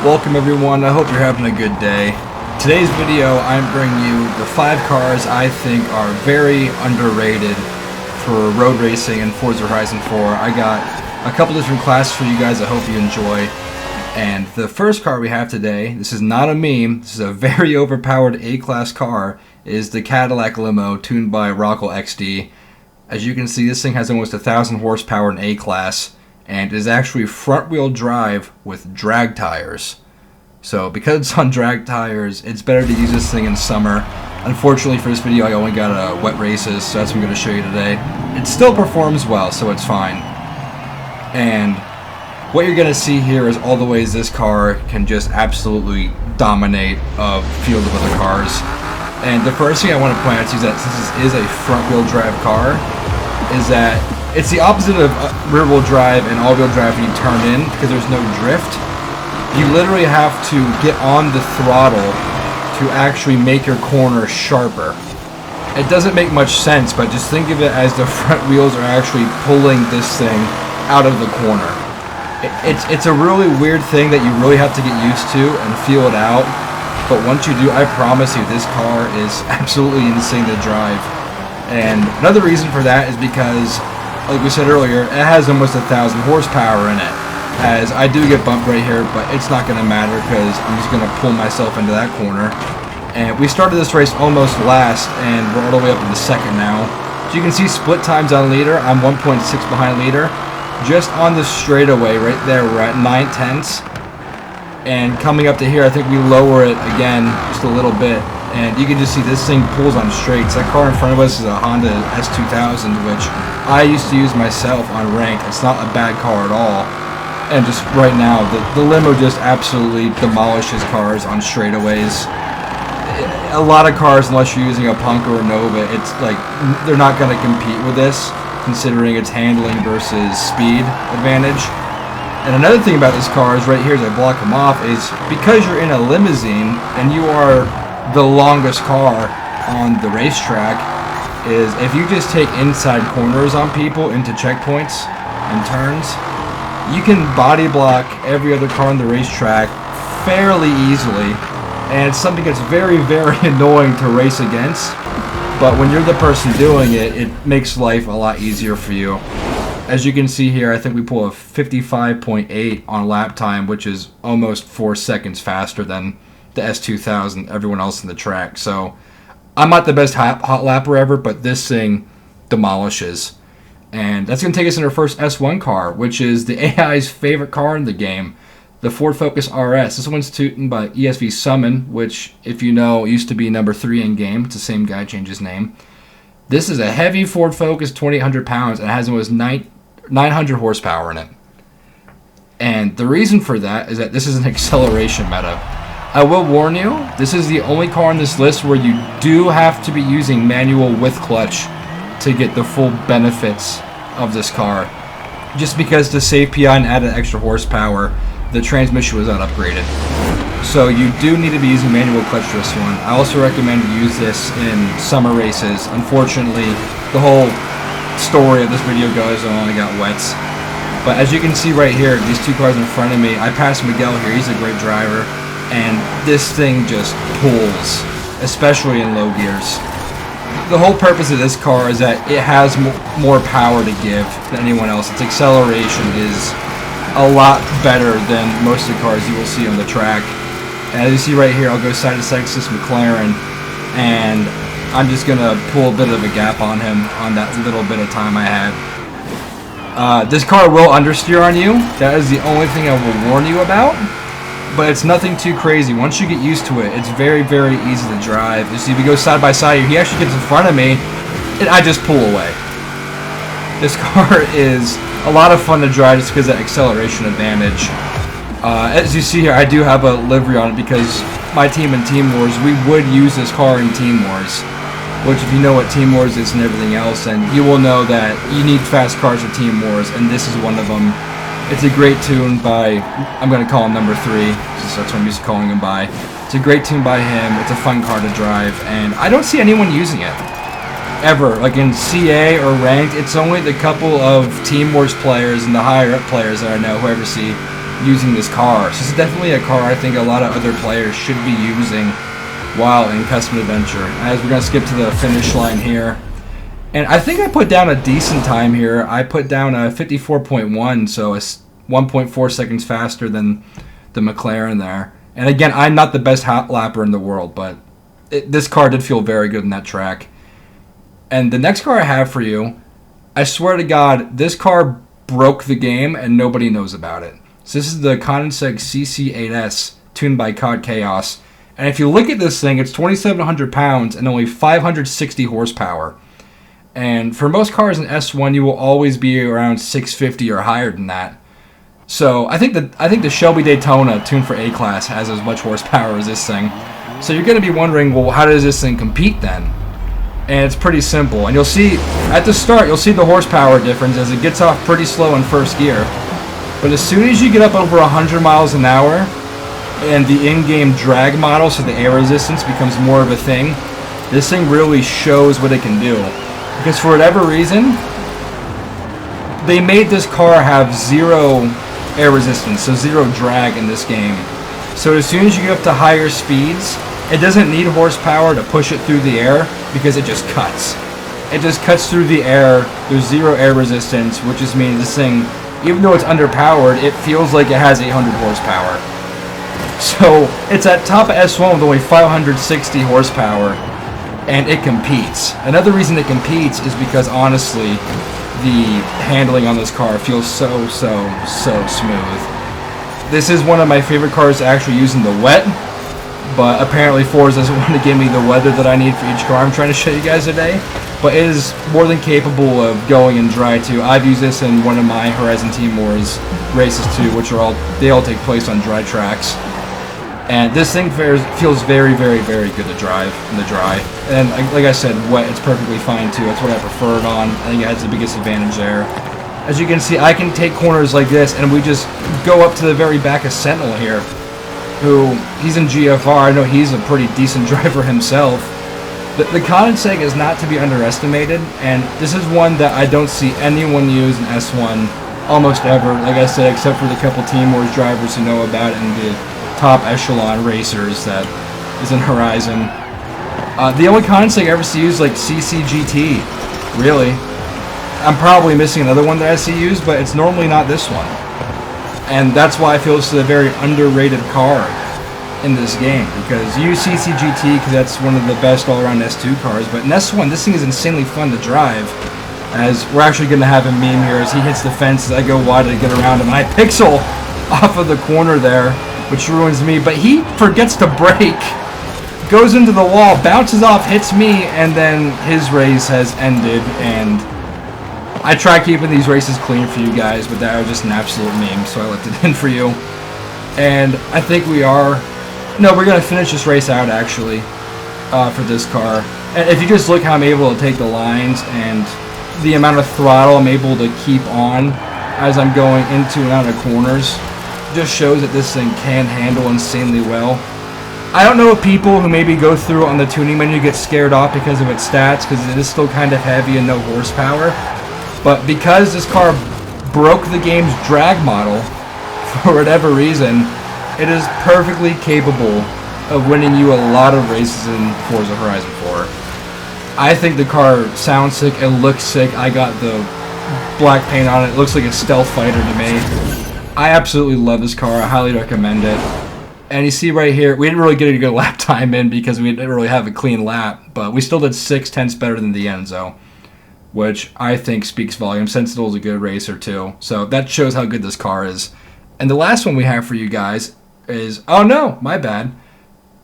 Welcome everyone, I hope you're having a good day. Today's video, I'm bringing you the 5 cars I think are very underrated for road racing in Forza Horizon 4. I got a couple different classes for you guys I hope you enjoy. And the first car we have today, this is not a meme, this is a very overpowered A-class car, is the Cadillac Limo tuned by Rockwell XD. As you can see, this thing has almost 1,000 horsepower in A-class, and is actually front-wheel drive with drag tires. So because it's on drag tires, it's better to use this thing in summer. Unfortunately for this video, I only got wet races, so that's what I'm going to show you today. It still performs well, so it's fine. And what you're going to see here is all the ways this car can just absolutely dominate a field of other cars. And the first thing I want to point out to you is that since this is a front-wheel drive car, is that it's the opposite of rear-wheel drive and all-wheel drive when you turn in, because there's no drift. You literally have to get on the throttle to actually make your corner sharper. It doesn't make much sense, but just think of it as the front wheels are actually pulling this thing out of the corner. It's a really weird thing that you really have to get used to and feel it out, but once you do, I promise you, this car is absolutely insane to drive. And another reason for that is because, like we said earlier, it has almost 1,000 horsepower in it. As I do get bumped right here, but it's not going to matter because I'm just going to pull myself into that corner. And we started this race almost last, and we're all the way up into second now. So you can see split times on leader. I'm 1.6 behind leader. Just on the straightaway right there, we're at 9/10. And coming up to here, I think we lower it again just a little bit. And you can just see this thing pulls on straights. That car in front of us is a Honda S2000, which I used to use myself on ranked. It's not a bad car at all. And just right now, the limo just absolutely demolishes cars on straightaways. A lot of cars, unless you're using a Punk or a Nova, it's like they're not going to compete with this, considering its handling versus speed advantage. And another thing about this car is right here, as I block them off, is because you're in a limousine and you are the longest car on the racetrack, is if you just take inside corners on people into checkpoints and turns, you can body block every other car on the racetrack fairly easily, and it's something that's very, very annoying to race against, but when you're the person doing it, it makes life a lot easier for you. As you can see here, I think we pull a 55.8 on lap time, which is almost 4 seconds faster than the S2000, everyone else in the track. So I'm not the best hot lapper ever, but this thing demolishes. And that's going to take us in our first S1 car, which is the AI's favorite car in the game, the Ford Focus RS. This one's tuned by ESV Summon, which, if you know, used to be number 3 in game. It's the same guy, changed his name. This is a heavy Ford Focus, 2,800 pounds, and it has almost 900 horsepower in it. And the reason for that is that this is an acceleration meta. I will warn you, this is the only car on this list where you do have to be using manual with clutch to get the full benefits of this car. Just because to save PI and add an extra horsepower, the transmission was not upgraded. So you do need to be using manual clutch for this one. I also recommend you use this in summer races. Unfortunately, the whole story of this video goes on, I got wets. But as you can see right here, these 2 cars in front of me, I passed Miguel here, he's a great driver, and this thing just pulls, especially in low gears. The whole purpose of this car is that it has more power to give than anyone else. Its acceleration is a lot better than most of the cars you will see on the track. And as you see right here, I'll go side to side to this McLaren, and I'm just going to pull a bit of a gap on him on that little bit of time I had. This car will understeer on you. That is the only thing I will warn you about. But it's nothing too crazy. Once you get used to it, it's very, very easy to drive. You see, if we go side by side here, he actually gets in front of me, and I just pull away. This car is a lot of fun to drive just because of that acceleration advantage. As you see here, I do have a livery on it because my team in Team Wars, we would use this car in Team Wars. Which, if you know what Team Wars is and everything else, then you will know that you need fast cars for Team Wars, and this is one of them. It's a great tune by, I'm going to call him number 3, because that's what I'm used to calling him by. It's a great tune by him, it's a fun car to drive, and I don't see anyone using it. Ever. Like in CA or Ranked, it's only the couple of Team Wars players and the higher up players that I know who I ever see using this car. So this is definitely a car I think a lot of other players should be using while in Custom Adventure. As we're going to skip to the finish line here. And I think I put down a decent time here. I put down a 54.1, so it's 1.4 seconds faster than the McLaren there. And again, I'm not the best hot lapper in the world, but this car did feel very good in that track. And the next car I have for you, I swear to God, this car broke the game and nobody knows about it. So this is the Condensate CC8S tuned by COD Chaos. And if you look at this thing, it's 2,700 pounds and only 560 horsepower. And for most cars in S1, you will always be around 650 or higher than that. So I think the Shelby Daytona tuned for A-Class has as much horsepower as this thing. So you're going to be wondering, well, how does this thing compete then? And it's pretty simple. And you'll see, at the start, you'll see the horsepower difference as it gets off pretty slow in first gear. But as soon as you get up over 100 miles an hour, and the in-game drag model, so the air resistance becomes more of a thing, this thing really shows what it can do. Because for whatever reason, they made this car have zero air resistance, so zero drag in this game. So as soon as you get up to higher speeds, it doesn't need horsepower to push it through the air because it just cuts. It just cuts through the air. There's zero air resistance, which just means this thing, even though it's underpowered, it feels like it has 800 horsepower. So it's at top of S1 with only 560 horsepower, and it competes. Another reason it competes is because, honestly, the handling on this car feels so smooth. This is one of my favorite cars to actually use in the wet, but apparently Forza doesn't want to give me the weather that I need for each car I'm trying to show you guys today. But it is more than capable of going in dry too. I've used this in one of my Horizon Team Wars races too, which are they all take place on dry tracks. And this thing feels very good to drive in the dry. And like I said, wet, it's perfectly fine too. That's what I prefer it on. I think it has the biggest advantage there. As you can see, I can take corners like this, and we just go up to the very back of Sentinel here, who, he's in GFR. I know he's a pretty decent driver himself. The condensate is not to be underestimated, and this is one that I don't see anyone use in S1 almost ever, like I said, except for the couple Team Wars drivers who know about it and the top echelon racers that is in Horizon. The only condensate I ever see used like CCGT, really. I'm probably missing another one that I see used, but it's normally not this one. And that's why I feel this is a very underrated car in this game, because you use CCGT because that's one of the best all-around S2 cars, but in S1, this thing is insanely fun to drive, as we're actually going to have a meme here as he hits the fence as I go wide to get around him, and I pixel off of the corner there, which ruins me, but he forgets to brake, goes into the wall, bounces off, hits me, and then his race has ended, and I try keeping these races clean for you guys, but that was just an absolute meme, so I left it in for you. And I think we're going to finish this race out, actually, for this car. And if you just look how I'm able to take the lines and the amount of throttle I'm able to keep on as I'm going into and out of corners, just shows that this thing can handle insanely well. I don't know if people who maybe go through on the tuning menu get scared off because of its stats, because it is still kind of heavy and no horsepower. But because this car broke the game's drag model, for whatever reason, it is perfectly capable of winning you a lot of races in Forza Horizon 4. I think the car sounds sick, it looks sick. I got the black paint on it. It looks like a stealth fighter to me. I absolutely love this car. I highly recommend it. And you see right here, we didn't really get a good lap time in because we didn't really have a clean lap, but we still did 6/10 better than the Enzo, which I think speaks volumes. Sentinel's a good racer too, so that shows how good this car is. And the last one we have for you guys is, oh no, my bad.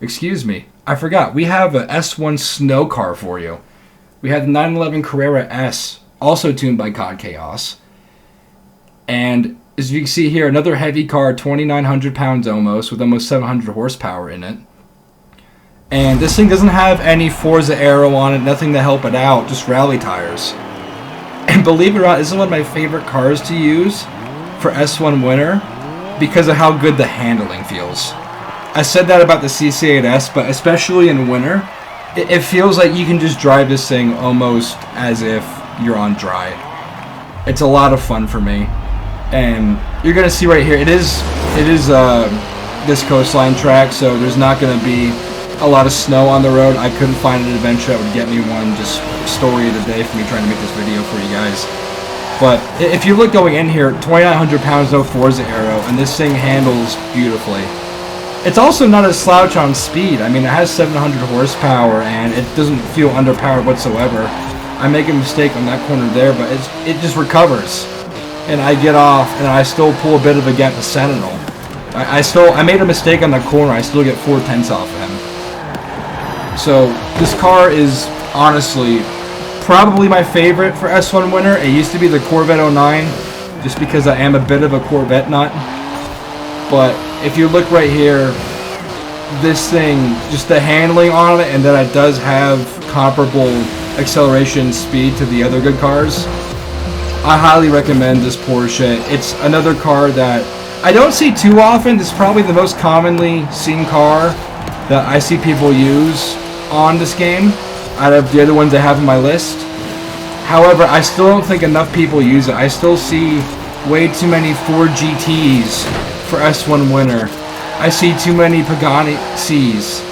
Excuse me, I forgot. We have a S1 snow car for you. We have the 911 Carrera S, also tuned by COD Chaos. And as you can see here, another heavy car, 2,900 pounds almost, with almost 700 horsepower in it. And this thing doesn't have any Forza aero on it, nothing to help it out, just rally tires. And believe it or not, this is one of my favorite cars to use for S1 Winter because of how good the handling feels. I said that about the CC8S, but especially in winter, it feels like you can just drive this thing almost as if you're on dry. It's a lot of fun for me. And you're gonna see right here, it is this coastline track, so there's not gonna be a lot of snow on the road. I couldn't find an adventure that would get me one. Just story of the day for me trying to make this video for you guys. But if you look going in here, 2,900 pounds, no Forza aero, and this thing handles beautifully. It's also not a slouch on speed. I mean, it has 700 horsepower, and it doesn't feel underpowered whatsoever. I make a mistake on that corner there, but it just recovers. And I get off, and I still pull a bit of a gap to Sentinel. I made a mistake on the corner. I still get 4/10 off of him. So this car is honestly probably my favorite for S1 winter. It used to be the Corvette 09, just because I am a bit of a Corvette nut. But if you look right here, this thing, just the handling on it, and that it does have comparable acceleration speed to the other good cars, I highly recommend this Porsche. It's another car that I don't see too often. This is probably the most commonly seen car that I see people use on this game out of the other ones I have on my list. However, I still don't think enough people use it. I still see way too many Ford GTs for S1 winter. I see too many Pagani Cs.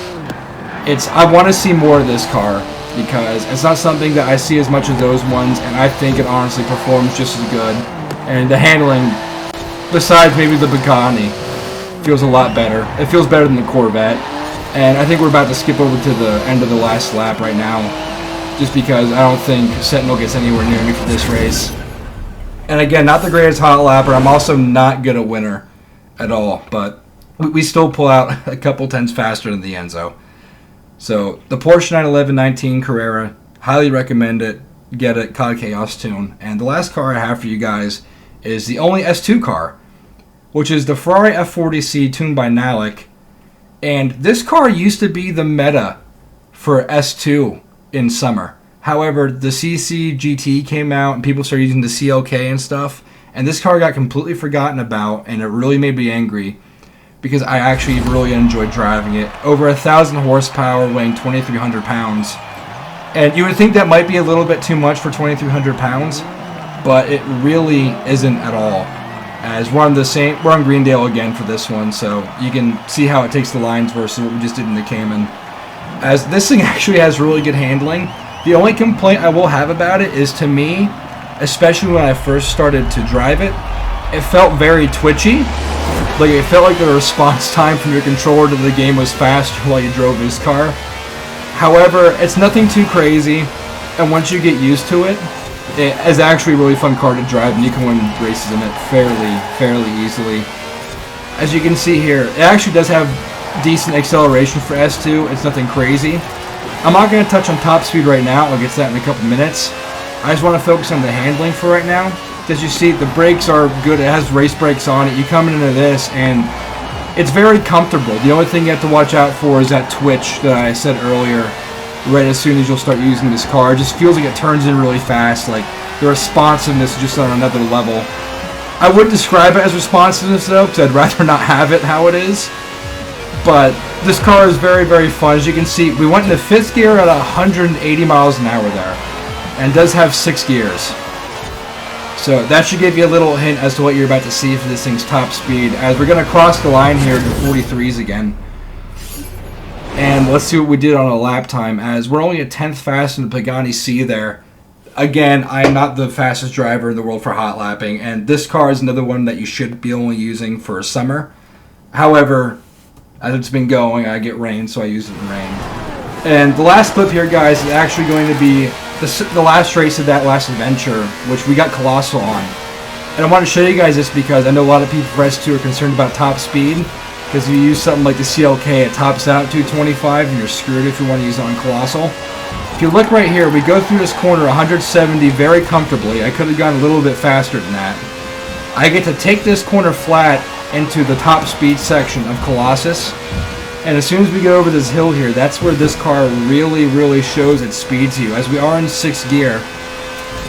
I want to see more of this car because it's not something that I see as much as those ones, and I think it honestly performs just as good. And the handling, besides maybe the Pagani, feels a lot better. It feels better than the Corvette. And I think we're about to skip over to the end of the last lap right now, just because I don't think Sentinel gets anywhere near me for this race. And again, not the greatest hot lapper. I'm also not good at winter at all, but we still pull out a couple tenths faster than the Enzo. So the Porsche 911 Carrera, highly recommend it. Get it, COD Chaos tune. And the last car I have for you guys is the only S2 car, which is the Ferrari F40C tuned by Cadillac. And this car used to be the meta for S2 in summer. However, the CC GT came out and people started using the CLK and stuff. And this car got completely forgotten about, and it really made me angry because I actually really enjoyed driving it. Over 1,000 horsepower, weighing 2,300 pounds. And you would think that might be a little bit too much for 2,300 pounds, but it really isn't at all. As we're on Greendale again for this one, so you can see how it takes the lines versus what we just did in the Cayman. As this thing actually has really good handling. The only complaint I will have about it is, to me, especially when I first started to drive it, it felt very twitchy. Like, it felt like the response time from your controller to the game was faster while you drove this car. However, it's nothing too crazy, and once you get used to it, it is actually a really fun car to drive, and you can win races in it fairly easily. As you can see here, it actually does have decent acceleration for S2. It's nothing crazy. I'm not going to touch on top speed right now. I'll get to that in a couple minutes. I just want to focus on the handling for right now. As you see, the brakes are good. It has race brakes on it. You come into this, and it's very comfortable. The only thing you have to watch out for is that twitch that I said earlier. Right as soon as you'll start using this car, it just feels like it turns in really fast. Like, the responsiveness is just on another level. I would describe it as responsiveness though, because I'd rather not have it how it is. But this car is very fun. As you can see, we went into 5th gear at 180 miles an hour there, and it does have 6 gears. So that should give you a little hint as to what you're about to see for this thing's top speed. As we're going to cross the line here to 43s again. And let's see what we did on a lap time, as we're only a 10th faster than the Pagani C there. Again, I'm not the fastest driver in the world for hot lapping, and this car is another one that you should be only using for summer. However, as it's been going, I get rain, so I use it in rain. And the last clip here, guys, is actually going to be the last race of that last adventure, which we got Colossal on. And I want to show you guys this because I know a lot of people for S2 are concerned about top speed, because if you use something like the CLK, it tops out 225 and you're screwed if you want to use it on Colossal. If you look right here, we go through this corner 170 very comfortably. I could have gone a little bit faster than that. I get to take this corner flat into the top speed section of Colossus, and as soon as we get over this hill here, that's where this car really shows its speed to you, as we are in 6th gear,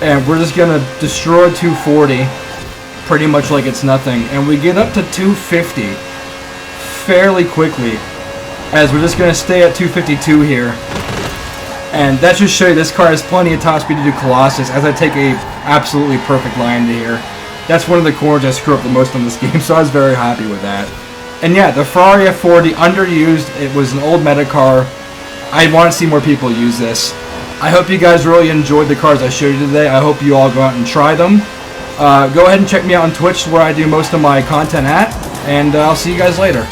and we're just going to destroy 240 pretty much like it's nothing, and we get up to 250 fairly quickly, as we're just going to stay at 252 here. And that should show you this car has plenty of top speed to do Colossus, as I take a absolutely perfect line to here. That's one of the corners I screw up the most on this game, so I was very happy with that. And yeah, the Ferrari F40, underused. It was an old meta car. I want to see more people use this. I hope you guys really enjoyed the cars I showed you today. I hope you all go out and try them. Go ahead and check me out on Twitch, where I do most of my content at, and I'll see you guys later.